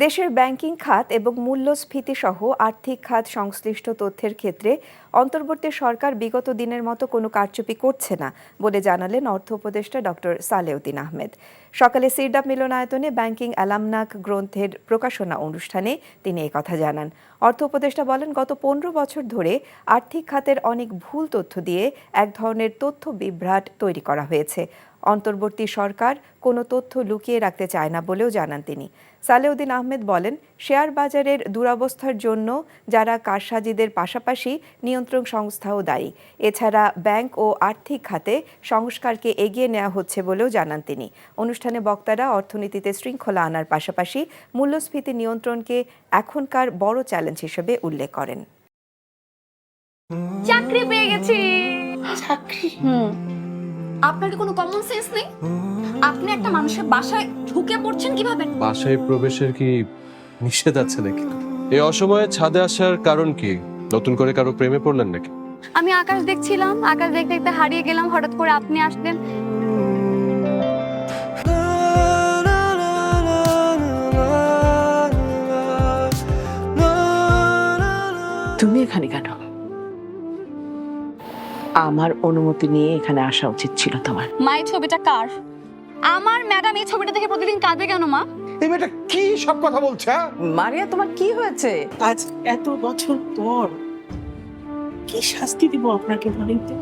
দেশের ব্যাংকিং খাত এবং মূল্যস্ফীতি সহ আর্থিক খাত সংশ্লিষ্ট তথ্যের ক্ষেত্রে অন্তর্বর্তী সরকার বিগত দিনের মতো কোনো কারচুপি করছে না বলে জানালেন অর্থ উপদেষ্টা ডক্টর সালেউদ্দিন আহমেদ। সকালে সিরডাপ মিলনায়তনে ব্যাংকিং অ্যালামনাক গ্রন্থের প্রকাশনা অনুষ্ঠানে তিনি একথা জানান। অর্থ উপদেষ্টা বলেন, গত 15 বছর ধরে আর্থিক খাতের অনেক ভুল তথ্য দিয়ে এক ধরনের তথ্য বিভ্রাট তৈরি করা হয়েছে। অন্তর্বর্তী সরকার কোনো তথ্য লুকিয়ে রাখতে চায় না বলেও জানান তিনি। সালেউদ্দিন আহমেদ বলেন, শেয়ার বাজারের দুরবস্থার জন্য যারা কারসাজিদের পাশাপাশি নিয়ন্ত্রণ সংস্থাও দায়ী। এছাড়া ব্যাংক ও আর্থিক খাতে সংস্কারকে এগিয়ে নেওয়া হচ্ছে বলেও জানান তিনি। অনুষ্ঠানে বক্তারা অর্থনীতিতে শৃঙ্খলা আনার পাশাপাশি মূল্যস্ফীতি নিয়ন্ত্রণকে এখনকার বড় চ্যালেঞ্জ হিসেবে উল্লেখ করেন। চাকরি পেয়ে গেছি। চাকরি? আপনার কি কোনো কমন সেন্স নেই? আপনি একটা মানুষের বাসায় ঢুকে পড়ছেন কিভাবে? বাসায় প্রবেশের কি নিষেধ আছে নাকি? এই অসময়ে ছাদে আসার কারণ কি? নতুন করে কারো প্রেমে পড়লেন নাকি? আমি আকাশ দেখছিলাম, আকাশ দেখতে দেখতে হারিয়ে গেলাম, হঠাৎ করে আপনি আসলেন। তুমি এখানে কেন? আমার অনুমতি নিয়ে এখানে আসা উচিত ছিল তোমার। মা, এই ছবিটা কার? আমার ম্যাডাম এই ছবিটা দেখে প্রতিদিন কাঁদে কেন মা? এই মেয়েটা কি সব কথা বলছে? মারিয়া, তোমার কি হয়েছে? আজ এত বছর পর কি শাস্তি দিব আপনাকে বলেন তো?